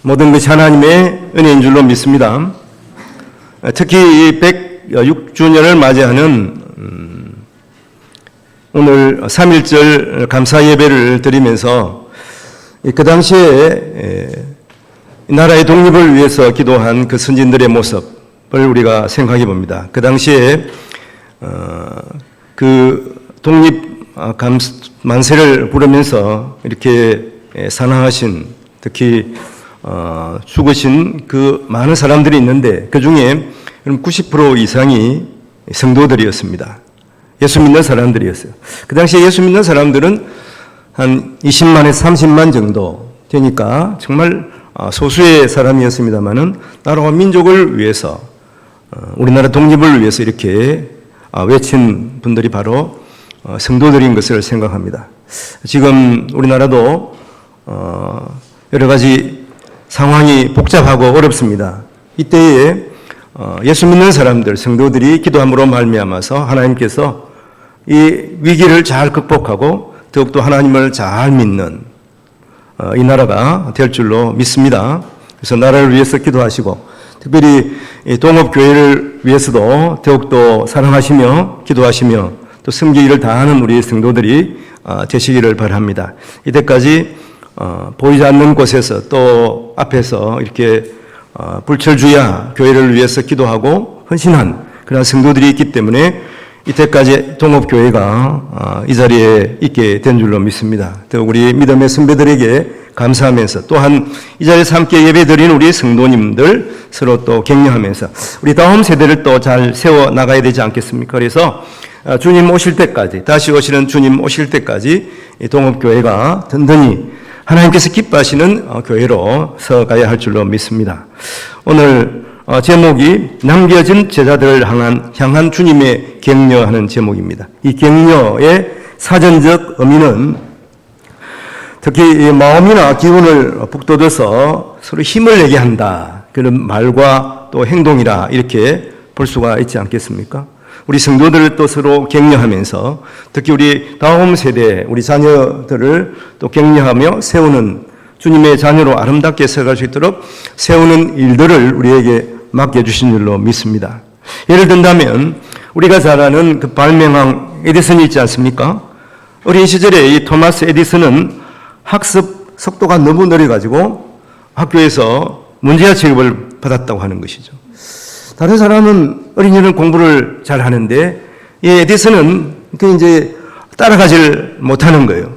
모든 것이 하나님의 은혜인 줄로 믿습니다. 특히 이 106주년을 맞이하는 오늘 3.1절 감사 예배를 드리면서 그 당시에 나라의 독립을 위해서 기도한 그 선진들의 모습을 우리가 생각해 봅니다. 그 당시에 그 독립 만세를 부르면서 이렇게 사랑하신, 특히 죽으신 그 많은 사람들이 있는데 그 중에 90% 이상이 성도들이었습니다. 예수 믿는 사람들이었어요. 그 당시에 예수 믿는 사람들은 한 20만에서 30만 정도 되니까 정말 소수의 사람이었습니다만은 나라와 민족을 위해서, 우리나라 독립을 위해서 이렇게 외친 분들이 바로 성도들인 것을 생각합니다. 지금 우리나라도 여러 가지 상황이 복잡하고 어렵습니다. 이때에 예수 믿는 사람들, 성도들이 기도함으로 말미암아서 하나님께서 이 위기를 잘 극복하고 더욱더 하나님을 잘 믿는 이 나라가 될 줄로 믿습니다. 그래서 나라를 위해서 기도하시고, 특별히 동업교회를 위해서도 더욱더 사랑하시며 기도하시며 또 섬기기를 다하는 우리 성도들이 되시기를 바랍니다. 이때까지 보이지 않는 곳에서 또 앞에서 이렇게 불철주야 교회를 위해서 기도하고 헌신한 그런 성도들이 있기 때문에 이때까지 동업교회가 이 자리에 있게 된 줄로 믿습니다. 또 우리 믿음의 선배들에게 감사하면서 또한 이 자리에서 함께 예배드린 우리 성도님들 서로 또 격려하면서 우리 다음 세대를 또 잘 세워 나가야 되지 않겠습니까? 그래서 주님 오실 때까지, 다시 오시는 주님 오실 때까지 이 동업교회가 든든히 하나님께서 기뻐하시는 교회로 서가야 할 줄로 믿습니다. 오늘 제목이 남겨진 제자들을 향한 주님의 격려하는 제목입니다. 이 격려의 사전적 의미는 특히 마음이나 기운을 북돋워서 서로 힘을 내게 한다, 그런 말과 또 행동이라 이렇게 볼 수가 있지 않겠습니까? 우리 성도들을 또 서로 격려하면서 특히 우리 다음 세대, 우리 자녀들을 또 격려하며 세우는, 주님의 자녀로 아름답게 살아갈 수 있도록 세우는 일들을 우리에게 맡겨주신 줄로 믿습니다. 예를 든다면 우리가 잘 아는 그 발명왕 에디슨이 있지 않습니까? 어린 시절에 이 토마스 에디슨은 학습 속도가 너무 느려가지고 학교에서 문제아 취급을 받았다고 하는 것이죠. 다른 사람은 어린이는 공부를 잘 하는데 이 에디슨은 이제 따라가질 못하는 거예요.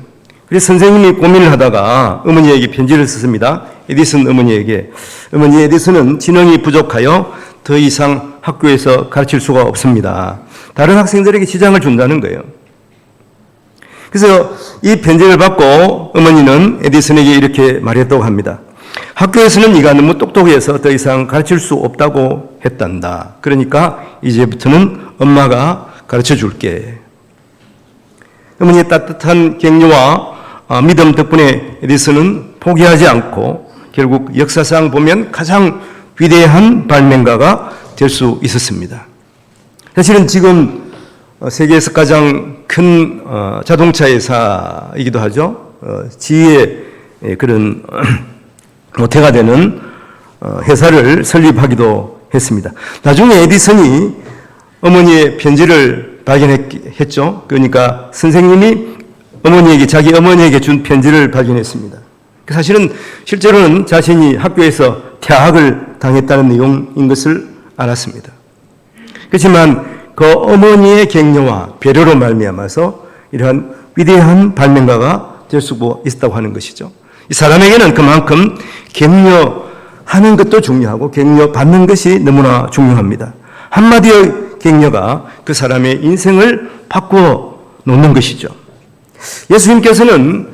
그래서 선생님이 고민을 하다가 어머니에게 편지를 썼습니다. 에디슨 어머니에게. 어머니, 에디슨은 지능이 부족하여 더 이상 학교에서 가르칠 수가 없습니다. 다른 학생들에게 지장을 준다는 거예요. 그래서 이 편지를 받고 어머니는 에디슨에게 이렇게 말했다고 합니다. 학교에서는 네가 너무 똑똑해서 더 이상 가르칠 수 없다고 했단다. 그러니까 이제부터는 엄마가 가르쳐 줄게. 어머니의 따뜻한 격려와 믿음 덕분에 에디슨은 포기하지 않고 결국 역사상 보면 가장 위대한 발명가가 될 수 있었습니다. 사실은 지금 세계에서 가장 큰 자동차 회사이기도 하죠. 지혜의 그런 모태가 되는 회사를 설립하기도 했습니다. 나중에 에디슨이 어머니의 편지를 발견했죠. 그러니까 선생님이 자기 어머니에게 준 편지를 발견했습니다. 사실은 실제로는 자신이 학교에서 퇴학을 당했다는 내용인 것을 알았습니다. 그렇지만 그 어머니의 격려와 배려로 말미암아서 이러한 위대한 발명가가 될 수 있었다고 하는 것이죠. 이 사람에게는 그만큼 격려하는 것도 중요하고 격려받는 것이 너무나 중요합니다. 한마디의 격려가 그 사람의 인생을 바꾸어 놓는 것이죠. 예수님께서는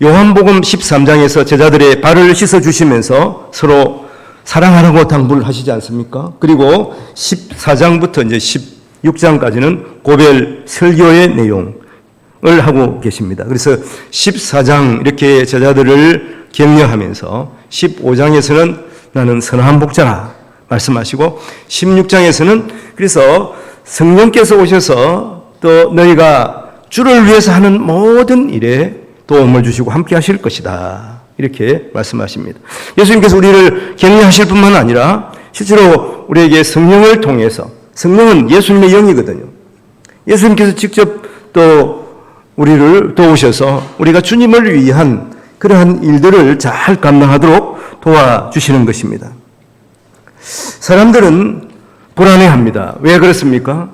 요한복음 13장에서 제자들의 발을 씻어주시면서 서로 사랑하라고 당부를 하시지 않습니까? 그리고 14장부터 이제 16장까지는 고별 설교의 내용을 하고 계십니다. 그래서 14장 이렇게 제자들을 격려하면서 15장에서는 나는 선한 복자라 말씀하시고 16장에서는 그래서 성령께서 오셔서 또 너희가 주를 위해서 하는 모든 일에 도움을 주시고 함께 하실 것이다. 이렇게 말씀하십니다. 예수님께서 우리를 격려하실 뿐만 아니라 실제로 우리에게 성령을 통해서, 성령은 예수님의 영이거든요. 예수님께서 직접 또 우리를 도우셔서 우리가 주님을 위한 그러한 일들을 잘 감당하도록 도와주시는 것입니다. 사람들은 불안해합니다. 왜 그렇습니까?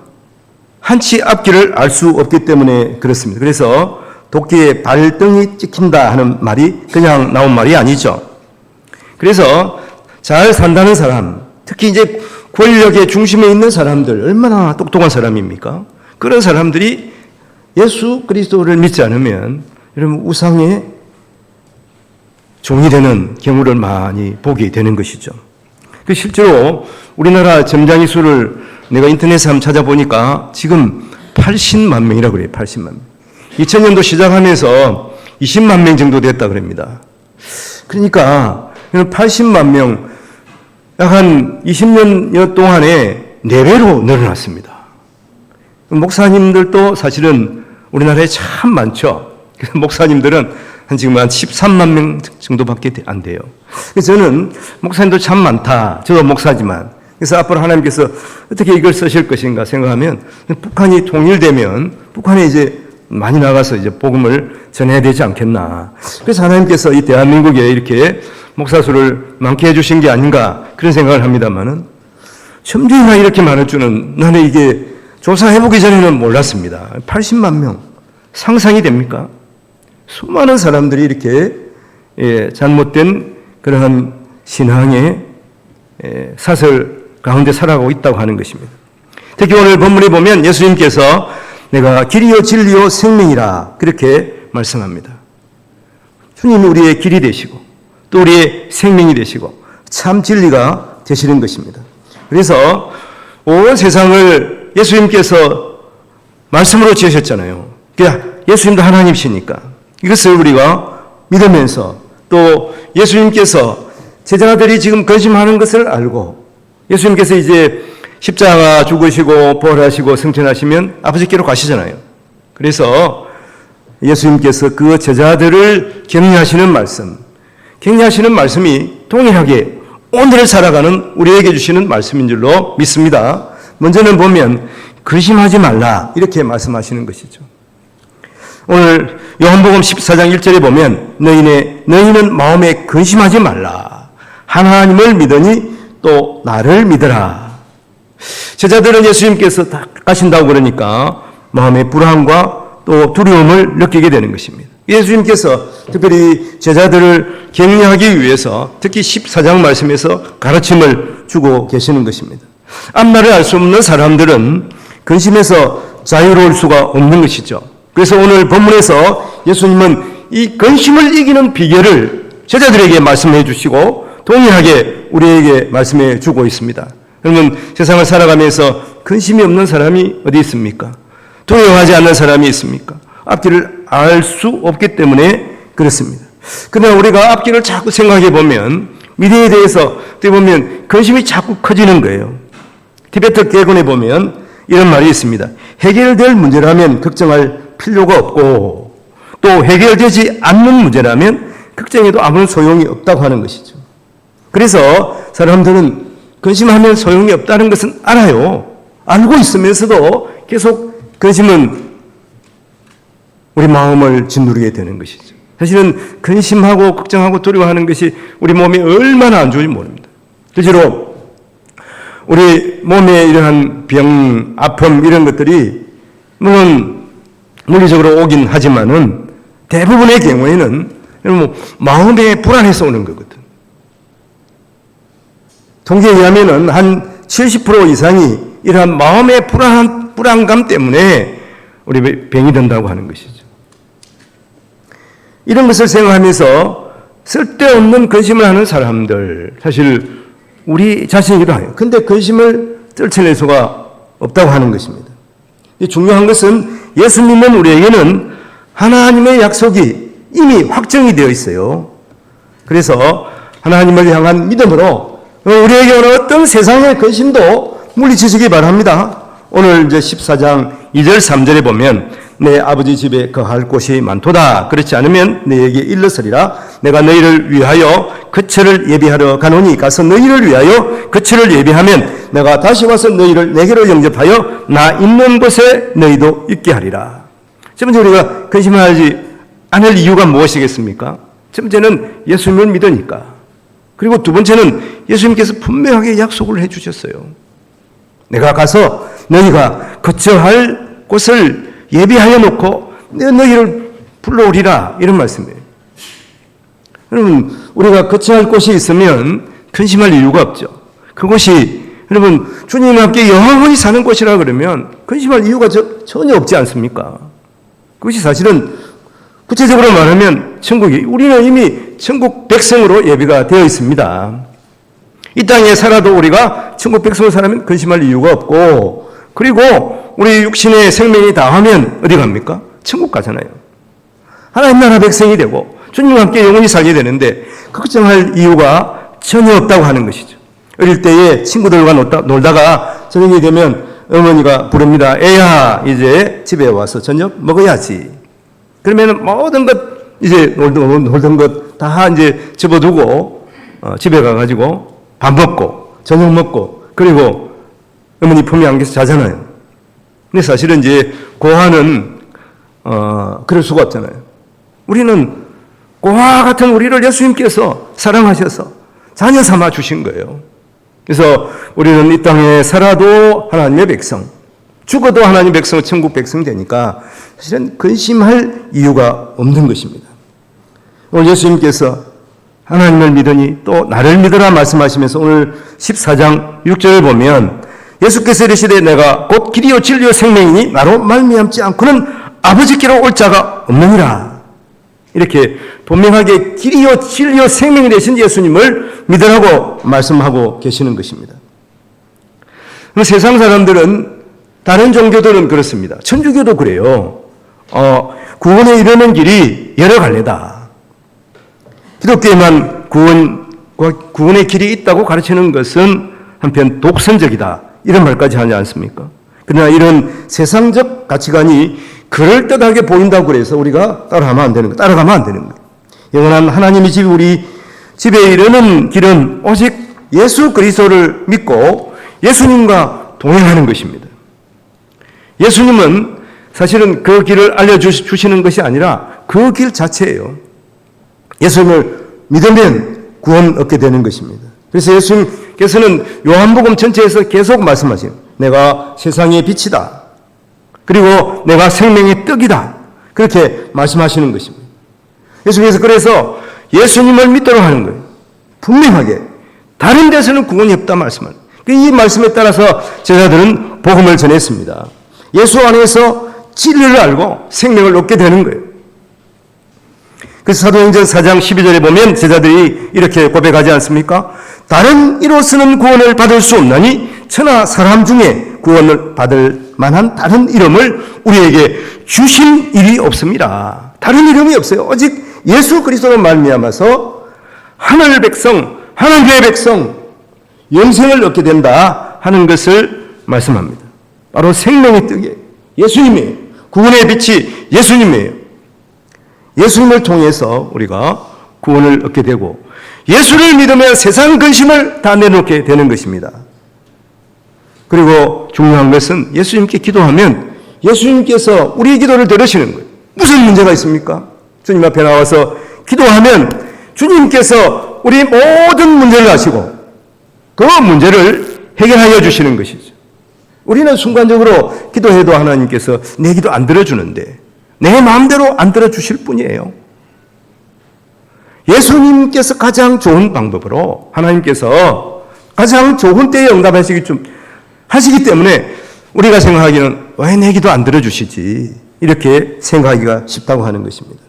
한치 앞길을 알 수 없기 때문에 그렇습니다. 그래서 도끼에 발등이 찍힌다 하는 말이 그냥 나온 말이 아니죠. 그래서 잘 산다는 사람, 특히 이제 권력의 중심에 있는 사람들, 얼마나 똑똑한 사람입니까? 그런 사람들이 예수 그리스도를 믿지 않으면 여러분 우상의 종이 되는 경우를 많이 보게 되는 것이죠. 실제로 우리나라 점장이 수를 내가 인터넷에 한번 찾아보니까 지금 80만 명이라고 그래요. 80만 명. 2000년도 시작하면서 20만 명 정도 됐다 그럽니다. 그러니까 80만 명, 약 한 20년 동안에 4배로 늘어났습니다. 목사님들도 사실은 우리나라에 참 많죠. 목사님들은 지금 한 13만 명 정도밖에 안 돼요. 그래서 저는 목사님도 참 많다. 저도 목사지만. 그래서 앞으로 하나님께서 어떻게 이걸 쓰실 것인가 생각하면 북한이 통일되면 북한에 이제 많이 나가서 이제 복음을 전해야 되지 않겠나. 그래서 하나님께서 이 대한민국에 이렇게 목사 수를 많게 해주신 게 아닌가 그런 생각을 합니다만은 점주나 이렇게 많을 줄은 나는 이게 조사해보기 전에는 몰랐습니다. 80만 명. 상상이 됩니까? 수많은 사람들이 이렇게 잘못된 그러한 신앙의 사설 가운데 살아가고 있다고 하는 것입니다. 특히 오늘 본문에 보면 예수님께서 내가 길이요 진리요 생명이라 그렇게 말씀합니다. 주님이 우리의 길이 되시고 또 우리의 생명이 되시고 참 진리가 되시는 것입니다. 그래서 온 세상을 예수님께서 말씀으로 지으셨잖아요. 그러니까 예수님도 하나님이시니까 이것을 우리가 믿으면서 또 예수님께서 제자들이 지금 근심하는 것을 알고 예수님께서 이제 십자가 죽으시고 부활하시고 승천하시면 아버지께로 가시잖아요. 그래서 예수님께서 그 제자들을 격려하시는 말씀이 동일하게 오늘을 살아가는 우리에게 주시는 말씀인 줄로 믿습니다. 먼저는 보면 근심하지 말라 이렇게 말씀하시는 것이죠. 오늘 요한복음 14장 1절에 보면 너희는 마음에 근심하지 말라. 하나님을 믿으니 또 나를 믿으라. 제자들은 예수님께서 다 가신다고 그러니까 마음의 불안과 또 두려움을 느끼게 되는 것입니다. 예수님께서 특별히 제자들을 격려하기 위해서 특히 14장 말씀에서 가르침을 주고 계시는 것입니다. 앞날을 알 수 없는 사람들은 근심에서 자유로울 수가 없는 것이죠. 그래서 오늘 본문에서 예수님은 이 근심을 이기는 비결을 제자들에게 말씀해 주시고 동일하게 우리에게 말씀해 주고 있습니다. 여러분 세상을 살아가면서 근심이 없는 사람이 어디 있습니까? 두려워하지 않는 사람이 있습니까? 앞길을 알 수 없기 때문에 그렇습니다. 그러나 우리가 앞길을 자꾸 생각해 보면 미래에 대해서 어떻게 보면 근심이 자꾸 커지는 거예요. 티베트 궤군에 보면 이런 말이 있습니다. 해결될 문제라면 걱정할 필요가 없고 또 해결되지 않는 문제라면 걱정해도 아무런 소용이 없다고 하는 것이죠. 그래서 사람들은 근심하면 소용이 없다는 것은 알아요. 알고 있으면서도 계속 근심은 우리 마음을 짓누르게 되는 것이죠. 사실은 근심하고 걱정하고 두려워하는 것이 우리 몸에 얼마나 안 좋은지 모릅니다. 실제로 우리 몸에 이러한 병, 아픔 이런 것들이 물론 물리적으로 오긴 하지만은 대부분의 경우에는 마음에 불안해서 오는 거거든. 통계에 의하면은 한 70% 이상이 이러한 마음의 불안감 때문에 우리 병이 든다고 하는 것이죠. 이런 것을 생각하면서 쓸데없는 근심을 하는 사람들, 사실 우리 자신이기도 해요. 근데 근심을 떨쳐낼 수가 없다고 하는 것입니다. 중요한 것은 예수 믿는 우리에게는 하나님의 약속이 이미 확정이 되어 있어요. 그래서 하나님을 향한 믿음으로 우리에게 오는 어떤 세상의 근심도 물리치시기 바랍니다. 오늘 이제 14장 2절 3절에 보면 내 아버지 집에 거할 곳이 많도다. 그렇지 않으면 내게 일렀으리라. 내가 너희를 위하여 거처를 예비하러 가노니 가서 너희를 위하여 거처를 예비하면 내가 다시 와서 너희를 내게로 영접하여 나 있는 곳에 너희도 있게 하리라. 첫 번째 우리가 근심하지 않을 이유가 무엇이겠습니까? 첫 번째는 예수님을 믿으니까. 그리고 두 번째는 예수님께서 분명하게 약속을 해주셨어요. 내가 가서 너희가 거처할 곳을 예비하여 놓고 너희를 불러오리라, 이런 말씀이에요. 여러분, 우리가 거처할 곳이 있으면 근심할 이유가 없죠. 그곳이 여러분 주님과 함께 영원히 사는 곳이라 그러면 근심할 이유가 전혀 없지 않습니까? 그것이 사실은 구체적으로 말하면 천국이, 우리는 이미 천국 백성으로 예비가 되어 있습니다. 이 땅에 살아도 우리가 천국 백성으로 살면 근심할 이유가 없고, 그리고 우리 육신의 생명이 다하면 어디 갑니까? 천국 가잖아요. 하나님 나라 백성이 되고 주님과 함께 영원히 살게 되는데 걱정할 이유가 전혀 없다고 하는 것이죠. 어릴 때에 친구들과 놀다가 저녁이 되면 어머니가 부릅니다. 애야, 이제 집에 와서 저녁 먹어야지. 그러면 모든 것, 이제 놀던 것 다 이제 접어두고 집에 가가지고 밥 먹고 저녁 먹고, 그리고 어머니 품에 안겨서 자잖아요. 근데 사실은 이제 고아는 그럴 수가 없잖아요. 우리는 고아 같은 우리를 예수님께서 사랑하셔서 자녀 삼아 주신 거예요. 그래서 우리는 이 땅에 살아도 하나님의 백성, 죽어도 하나님의 백성, 천국 백성 되니까 사실은 근심할 이유가 없는 것입니다. 오늘 예수님께서 하나님을 믿으니 또 나를 믿으라 말씀하시면서 오늘 14장 6절을 보면 예수께서 이르시되 내가 곧 길이요 진리요 생명이니 나로 말미암지 않고는 아버지께로 올 자가 없느니라. 이렇게 분명하게 길이요 진리요 생명이 되신 예수님을 믿으라고 말씀하고 계시는 것입니다. 세상 사람들은, 다른 종교들은 그렇습니다. 천주교도 그래요. 구원에 이르는 길이 여러 갈래다. 기독교에만 구원의 길이 있다고 가르치는 것은 한편 독선적이다, 이런 말까지 하지 않습니까? 그러나 이런 세상적 가치관이 그럴듯하게 보인다고 그래서 우리가 따라가면 안 되는 거예요. 영원한 하나님의 집, 우리 집에 이르는 길은 오직 예수 그리스도를 믿고 예수님과 동행하는 것입니다. 예수님은 사실은 그 길을 알려주시는 것이 아니라 그 길 자체예요. 예수님을 믿으면 구원 얻게 되는 것입니다. 그래서 예수님께서는 요한복음 전체에서 계속 말씀하시는, 내가 세상의 빛이다, 그리고 내가 생명의 떡이다, 그렇게 말씀하시는 것입니다. 예수님께서 그래서 예수님을 믿도록 하는 거예요. 분명하게 다른 데서는 구원이 없다 말씀을. 이 말씀에 따라서 제자들은 복음을 전했습니다. 예수 안에서 진리를 알고 생명을 얻게 되는 거예요. 그래서 사도행전 4장 12절에 보면 제자들이 이렇게 고백하지 않습니까? 다른 이로서는 구원을 받을 수 없나니 천하 사람 중에 구원을 받을 만한 다른 이름을 우리에게 주신 일이 없습니다. 다른 이름이 없어요. 오직 예수 그리스도로 말미암아서 하늘 백성, 하나님의 백성, 영생을 얻게 된다 하는 것을 말씀합니다. 바로 생명의 떡이 예수님이에요. 구원의 빛이 예수님이에요. 예수님을 통해서 우리가 구원을 얻게 되고 예수를 믿으면 세상 근심을 다 내놓게 되는 것입니다. 그리고 중요한 것은 예수님께 기도하면 예수님께서 우리의 기도를 들으시는 거예요. 무슨 문제가 있습니까? 주님 앞에 나와서 기도하면 주님께서 우리의 모든 문제를 아시고 그 문제를 해결하여 주시는 것이죠. 우리는 순간적으로 기도해도 하나님께서 내 기도 안 들어주는데 내 마음대로 안 들어주실 뿐이에요. 예수님께서 가장 좋은 방법으로 하나님께서 가장 좋은 때에 응답하시기 때문에 우리가 생각하기는 왜 내 기도 안 들어주시지, 이렇게 생각하기가 쉽다고 하는 것입니다.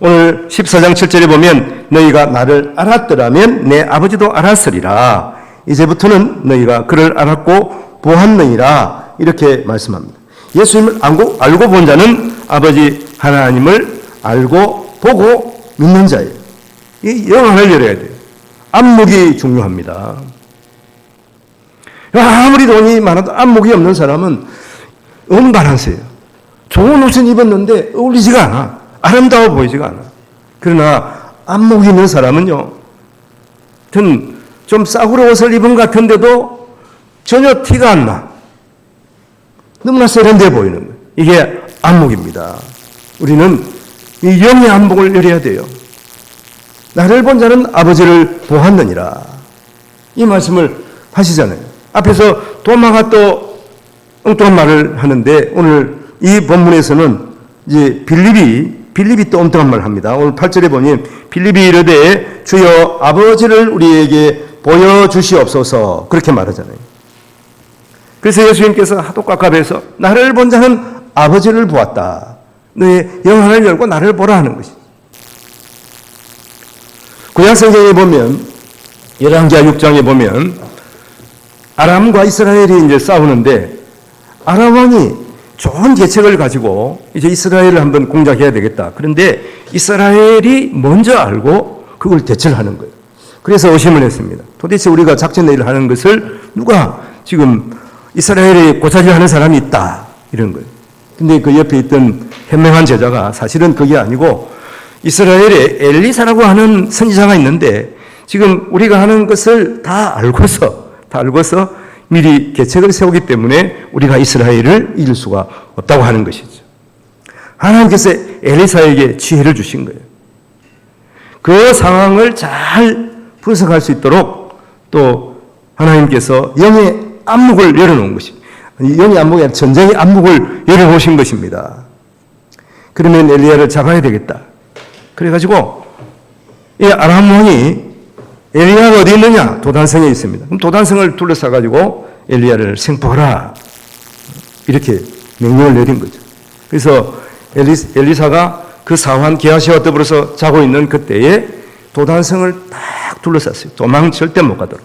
오늘 14장 7절에 보면 너희가 나를 알았더라면 내 아버지도 알았으리라. 이제부터는 너희가 그를 알았고 보았느니라, 이렇게 말씀합니다. 예수님을 알고 본 자는 아버지 하나님을 알고 보고 믿는 자예요. 이 영안을 열어야 돼요. 안목이 중요합니다. 아무리 돈이 많아도 안목이 없는 사람은 언밸런스예요. 좋은 옷을 입었는데 어울리지가 않아. 아름다워 보이지가 않아. 그러나 안목이 있는 사람은요, 좀 싸구려 옷을 입은 것 같은데도 전혀 티가 안 나. 너무나 세련돼 보이는 거예요. 이게 안목입니다. 우리는 이 영의 안목을 열어야 돼요. 나를 본 자는 아버지를 보았느니라. 이 말씀을 하시잖아요. 앞에서 도마가 또 엉뚱한 말을 하는데 오늘 이 본문에서는 이제 빌립이 또 엉뚱한 말을 합니다. 오늘 8절에 보니 빌립이 이르되 주여 아버지를 우리에게 보여주시옵소서 그렇게 말하잖아요. 그래서 예수님께서 하도 깝깝해서 나를 본 자는 아버지를 보았다. 너의 영안을 열고 나를 보라 하는 것이죠. 구약성경에 보면 열왕기하 6장에 보면 아람과 이스라엘이 이제 싸우는데 아람 왕이 좋은 계책을 가지고 이제 이스라엘을 한번 공작해야 되겠다. 그런데 이스라엘이 먼저 알고 그걸 대처를 하는 거예요. 그래서 의심을 했습니다. 도대체 우리가 작전 회의를 하는 것을 누가 지금 이스라엘에 고사질하는 사람이 있다. 이런 거예요. 근데 그 옆에 있던 현명한 제자가 사실은 그게 아니고 이스라엘에 엘리사라고 하는 선지자가 있는데 지금 우리가 하는 것을 다 알고서 미리 계책을 세우기 때문에 우리가 이스라엘을 이길 수가 없다고 하는 것이죠. 하나님께서 엘리사에게 지혜를 주신 거예요. 그 상황을 잘 분석할 수 있도록 또 하나님께서 영의 안목을 열어놓은 것입니다. 영의 안목이 아니라 전쟁의 안목을 열어놓으신 것입니다. 그러면 엘리야를 잡아야 되겠다. 그래가지고 이 아람 왕이 엘리야가 어디 있느냐? 도단성에 있습니다. 그럼 도단성을 둘러싸가지고 엘리야를 생포하라. 이렇게 명령을 내린 거죠. 그래서 엘리사가 그 사환 게하시와 더불어서 자고 있는 그때에 도단성을 딱 둘러쌌어요. 도망 절대 못 가도록.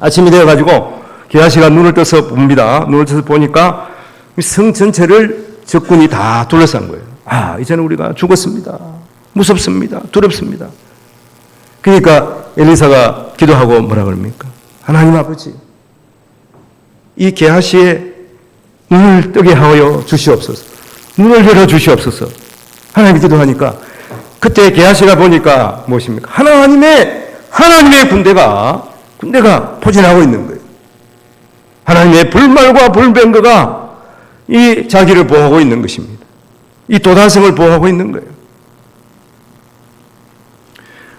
아침이 되어가지고 게하시가 눈을 떠서 봅니다. 눈을 떠서 보니까 성 전체를 적군이 다 둘러싼 거예요. 아, 이제는 우리가 죽었습니다. 무섭습니다. 두렵습니다. 그러니까 엘리사가 기도하고 뭐라 그럽니까? 하나님 아버지, 이 게하시의 눈을 뜨게 하여 주시옵소서. 눈을 열어 주시옵소서. 하나님 기도하니까 그때 게하시가 보니까 무엇입니까? 하나님의 군대가 포진하고 있는 거예요. 하나님의 불말과 불병거가 이 자기를 보호하고 있는 것입니다. 이 도단성을 보호하고 있는 거예요.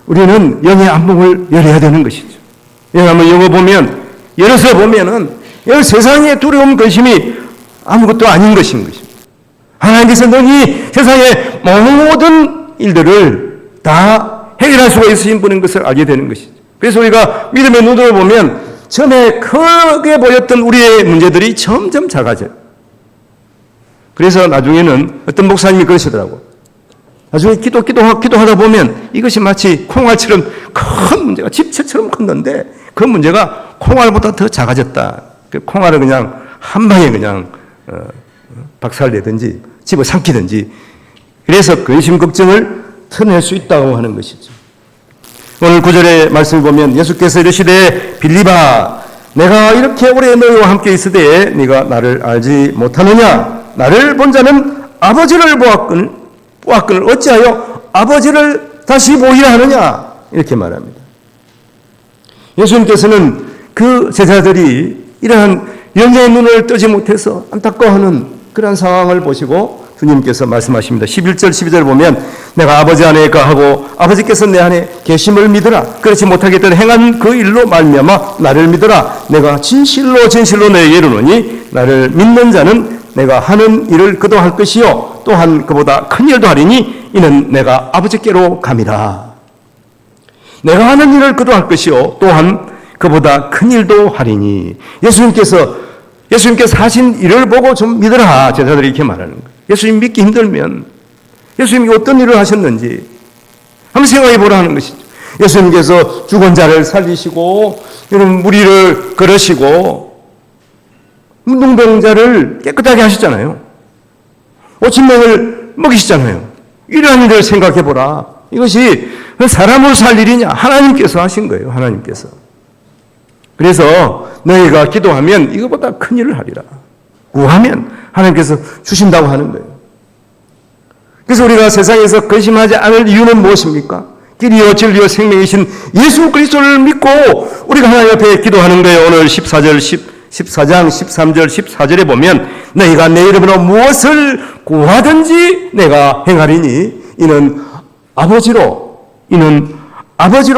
우리는 영의 안목을 열어야 되는 것이죠. 한번 열어서 보면은 세상의 두려움 근심이 아무것도 아닌 것인 것입니다. 하나님께서 너희 세상의 모든 일들을 다 해결할 수가 있으신 분인 것을 알게 되는 것이죠. 그래서 우리가 믿음의 눈으로 보면 처음에 크게 보였던 우리의 문제들이 점점 작아져요. 그래서 나중에는 어떤 목사님이 그러시더라고요. 나중에 기도하다 보면 이것이 마치 콩알처럼 큰 문제가 집채처럼 컸는데 그 문제가 콩알보다 더 작아졌다. 그 콩알을 그냥 한 방에 그냥 박살내든지 집어삼키든지 그래서 근심 걱정을 털어낼 수 있다고 하는 것이죠. 오늘 9절의 말씀을 보면 예수께서 이르시되 빌립아 내가 이렇게 오래 너희와 함께 있으되 네가 나를 알지 못하느냐 나를 본 자는 아버지를 보았거늘 어찌하여 아버지를 다시 보이라 하느냐 이렇게 말합니다. 예수님께서는 그 제자들이 이러한 영의 눈을 뜨지 못해서 안타까워하는 그런 상황을 보시고 주님께서 말씀하십니다. 11절 12절 보면 내가 아버지 안에 거하고 아버지께서 내 안에 계심을 믿으라. 그렇지 못하겠던 행한 그 일로 말미암아 나를 믿으라. 내가 진실로 너에게 이르노니 나를 믿는 자는 내가 하는 일을 그도 할 것이요 또한 그보다 큰 일도 하리니 이는 내가 아버지께로 감이라. 내가 하는 일을 그도 할 것이요 또한 그보다 큰 일도 하리니 예수님께서 하신 일을 보고 좀 믿으라. 제자들이 이렇게 말하는 거예요. 예수님 믿기 힘들면 예수님이 어떤 일을 하셨는지 한번 생각해 보라 하는 것이죠. 예수님께서 죽은 자를 살리시고 이런 무리를 걸으시고 문둥병자를 깨끗하게 하셨잖아요. 5,000명을 먹이시잖아요. 이러한 일을 생각해 보라. 이것이 사람으로 살 일이냐? 하나님께서 하신 거예요. 하나님께서. 그래서 너희가 기도하면 이것보다 큰 일을 하리라. 구하면 하나님께서 주신다고 하는 거예요. 그래서 우리가 세상에서 근심하지 않을 이유는 무엇입니까? 길이요 진리요 생명이신 예수 그리스도를 믿고 우리가 하나님 앞에 기도하는 거예요. 오늘 14장 13절 14절에 보면 너희가 내 이름으로 무엇을 구하든지 내가 행하리니 이는 아버지로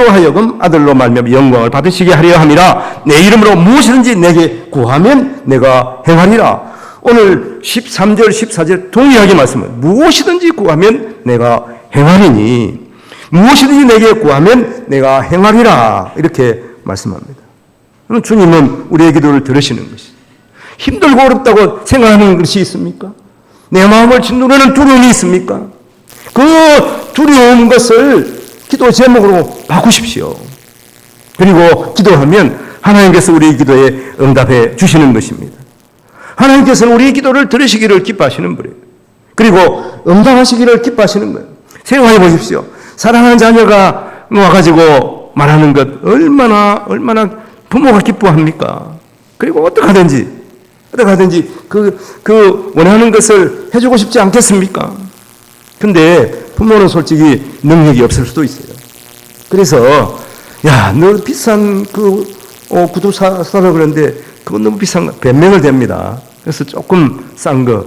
하여금 아들로 말미암아 영광을 받으시게 하려 함이라. 내 이름으로 무엇이든지 내게 구하면 내가 행하리라. 오늘 13절 14절 동일하게 말씀은 무엇이든지 구하면 내가 행하리니 무엇이든지 내게 구하면 내가 행하리라 이렇게 말씀합니다. 그럼 주님은 우리의 기도를 들으시는 것이죠. 힘들고 어렵다고 생각하는 것이 있습니까? 내 마음을 짓누르는 두려움이 있습니까? 그 두려운 것을 기도 제목으로 바꾸십시오. 그리고 기도하면 하나님께서 우리의 기도에 응답해 주시는 것입니다. 하나님께서는 우리의 기도를 들으시기를 기뻐하시는 분이에요. 그리고 응답하시기를 기뻐하시는 거예요. 생각해 보십시오. 사랑하는 자녀가 와가지고 말하는 것 얼마나 부모가 기뻐합니까? 그리고 어떻게 하든지 그 원하는 것을 해주고 싶지 않겠습니까? 근데 부모는 솔직히 능력이 없을 수도 있어요. 그래서 야, 너 비싼 그 구두 사라 그러는데 그건 너무 비싼 거 변명을 됩니다. 그래서 조금 싼 거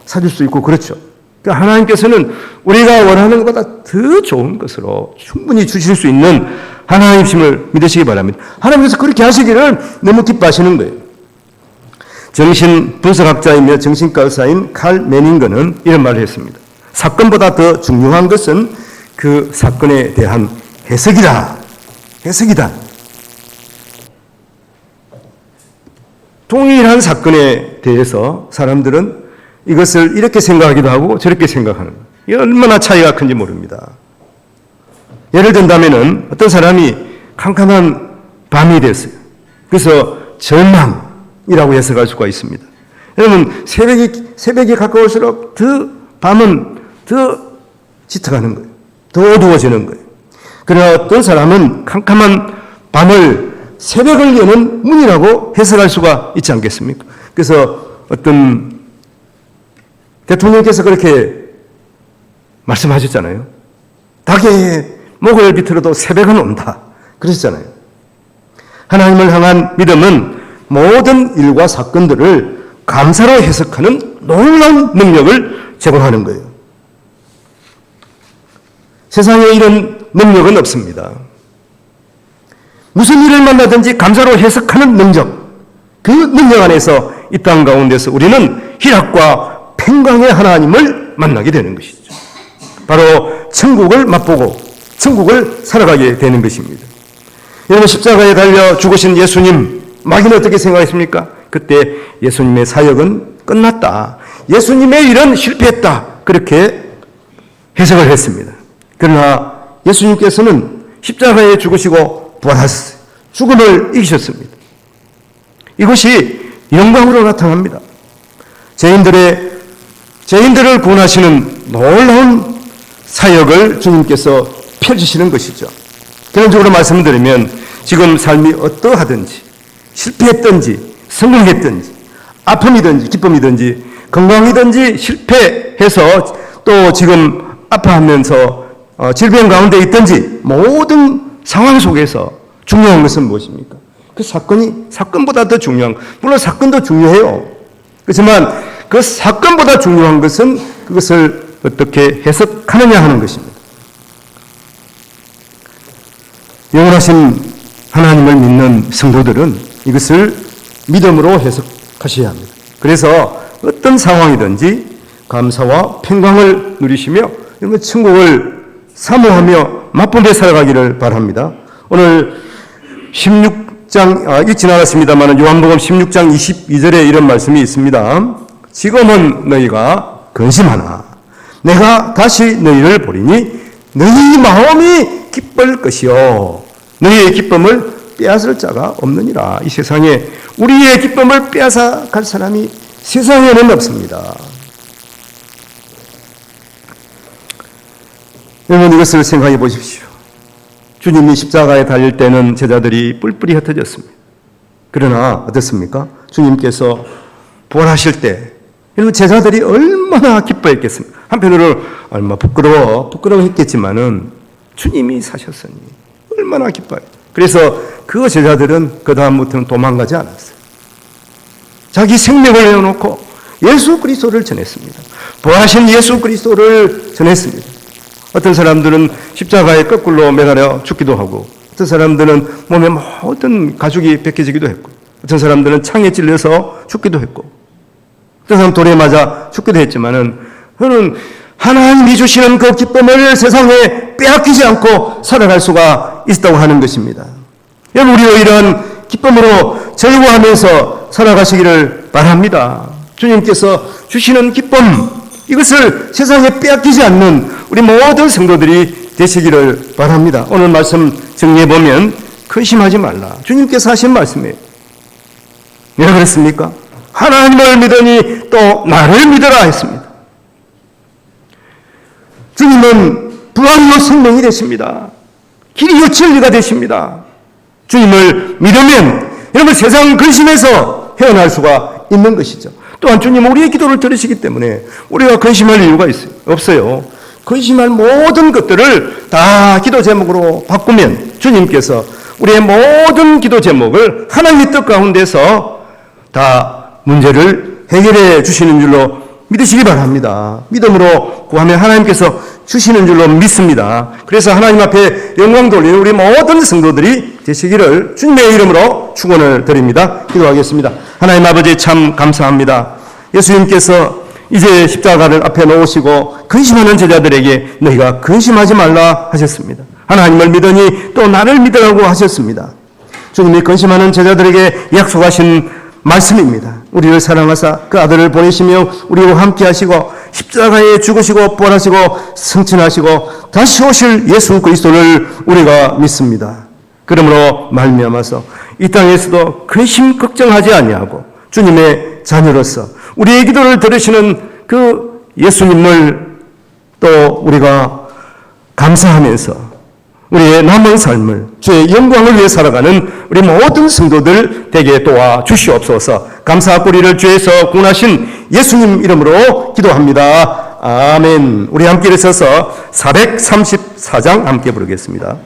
사줄 수 있고 그렇죠. 그러니까 하나님께서는 우리가 원하는 것보다 더 좋은 것으로 충분히 주실 수 있는 하나님심을 믿으시기 바랍니다. 하나님께서 그렇게 하시기를 너무 기뻐하시는 거예요. 정신 분석학자이며 정신과 의사인 칼 메닝거는 이런 말을 했습니다. 사건보다 더 중요한 것은 그 사건에 대한 해석이다. 동일한 사건에 대해서 사람들은 이것을 이렇게 생각하기도 하고 저렇게 생각하는 거예요. 이게 얼마나 차이가 큰지 모릅니다. 예를 든다면은 어떤 사람이 캄캄한 밤이 됐어요. 그래서 절망이라고 해석할 수가 있습니다. 여러분 새벽이 가까울수록 밤은 더 짙어가는 거예요. 더 어두워지는 거예요. 그러나 어떤 사람은 캄캄한 밤을 새벽을 여는 문이라고 해석할 수가 있지 않겠습니까? 그래서 어떤 대통령께서 그렇게 말씀하셨잖아요. 닭의 목을 비틀어도 새벽은 온다. 그러셨잖아요. 하나님을 향한 믿음은 모든 일과 사건들을 감사로 해석하는 놀라운 능력을 제공하는 거예요. 세상에 이런 능력은 없습니다. 무슨 일을 만나든지 감사로 해석하는 능력, 그 능력 안에서 이 땅 가운데서 우리는 희락과 평강의 하나님을 만나게 되는 것이죠. 바로 천국을 맛보고 천국을 살아가게 되는 것입니다. 여러분 십자가에 달려 죽으신 예수님, 마귀는 어떻게 생각했습니까? 그때 예수님의 사역은 끝났다. 예수님의 일은 실패했다. 그렇게 해석을 했습니다. 그러나 예수님께서는 십자가에 죽으시고 부활하셨어요. 죽음을 이기셨습니다. 이것이 영광으로 나타납니다. 죄인들을 구원하시는 놀라운 사역을 주님께서 펼치시는 것이죠. 결론적으로 말씀드리면 지금 삶이 어떠하든지 실패했든지 성공했든지 아픔이든지 기쁨이든지 건강이든지 실패해서 또 지금 아파하면서 질병 가운데 있든지 모든 상황 속에서 중요한 것은 무엇입니까? 그 사건보다 더 중요한, 물론 사건도 중요해요. 그렇지만 그 사건보다 중요한 것은 그것을 어떻게 해석하느냐 하는 것입니다. 영원하신 하나님을 믿는 성도들은 이것을 믿음으로 해석하셔야 합니다. 그래서 어떤 상황이든지 감사와 평강을 누리시며 여러분 천국을 사모하며 맛보며 살아가기를 바랍니다. 오늘 16장 읽지 않았습니다만 요한복음 16장 22절에 이런 말씀이 있습니다. 지금은 너희가 근심하나 내가 다시 너희를 보리니 너희 마음이 기쁠 것이요 너희의 기쁨을 빼앗을 자가 없느니라. 이 세상에 우리의 기쁨을 빼앗아 갈 사람이 세상에는 없습니다. 여러분 이것을 생각해 보십시오. 주님이 십자가에 달릴 때는 제자들이 뿔뿔이 흩어졌습니다. 그러나 어떻습니까? 주님께서 부활하실 때 여러분 제자들이 얼마나 기뻐했겠습니까? 한편으로 얼마 부끄러워했겠지만은 주님이 사셨으니 얼마나 기뻐요. 그래서 그 제자들은 그 다음부터는 도망가지 않았어요. 자기 생명을 내어놓고 예수 그리스도를 전했습니다. 부활하신 예수 그리스도를 전했습니다. 어떤 사람들은 십자가에 거꾸로 매달려 죽기도 하고, 어떤 사람들은 몸에 모든 가죽이 벗겨지기도 했고, 어떤 사람들은 창에 찔려서 죽기도 했고, 어떤 사람은 돌에 맞아 죽기도 했지만은, 저는 하나님이 주시는 그 기쁨을 세상에 빼앗기지 않고 살아갈 수가 있다고 하는 것입니다. 여러분, 우리도 이런 기쁨으로 즐거워하면서 살아가시기를 바랍니다. 주님께서 주시는 기쁨, 이것을 세상에 빼앗기지 않는 우리 모든 성도들이 되시기를 바랍니다. 오늘 말씀 정리해보면 근심하지 말라. 주님께서 하신 말씀이에요. 왜 그랬습니까? 하나님을 믿으니 또 나를 믿으라 했습니다. 주님은 부활이요 생명이 되십니다. 길이요 진리가 되십니다. 주님을 믿으면 여러분 세상 근심에서 헤어날 수가 있는 것이죠. 또한 주님은 우리의 기도를 들으시기 때문에 우리가 근심할 이유가 없어요. 근심할 모든 것들을 다 기도 제목으로 바꾸면 주님께서 우리의 모든 기도 제목을 하나님의 뜻 가운데서 다 문제를 해결해 주시는 줄로 믿으시기 바랍니다. 믿음으로 구하면 하나님께서 주시는 줄로 믿습니다. 그래서 하나님 앞에 영광 돌리는 우리 모든 성도들이 되시기를 주님의 이름으로 축원을 드립니다. 기도하겠습니다. 하나님 아버지 참 감사합니다. 예수님께서 이제 십자가를 앞에 놓으시고 근심하는 제자들에게 너희가 근심하지 말라 하셨습니다. 하나님을 믿으니 또 나를 믿으라고 하셨습니다. 주님이 근심하는 제자들에게 약속하신 말씀입니다. 우리를 사랑하사 그 아들을 보내시며 우리와 함께 하시고 십자가에 죽으시고 부활하시고 승천하시고 다시 오실 예수 그리스도를 우리가 믿습니다. 그러므로 말미암아서 이 땅에서도 근심 걱정하지 아니하고 주님의 자녀로서 우리의 기도를 들으시는 그 예수님을 또 우리가 감사하면서 우리의 남은 삶을 주의 영광을 위해 살아가는 우리 모든 성도들 되게 도와주시옵소서. 감사 뿌리를 주에서 구원하신 예수님 이름으로 기도합니다. 아멘. 우리 함께 일어서서 434장 함께 부르겠습니다.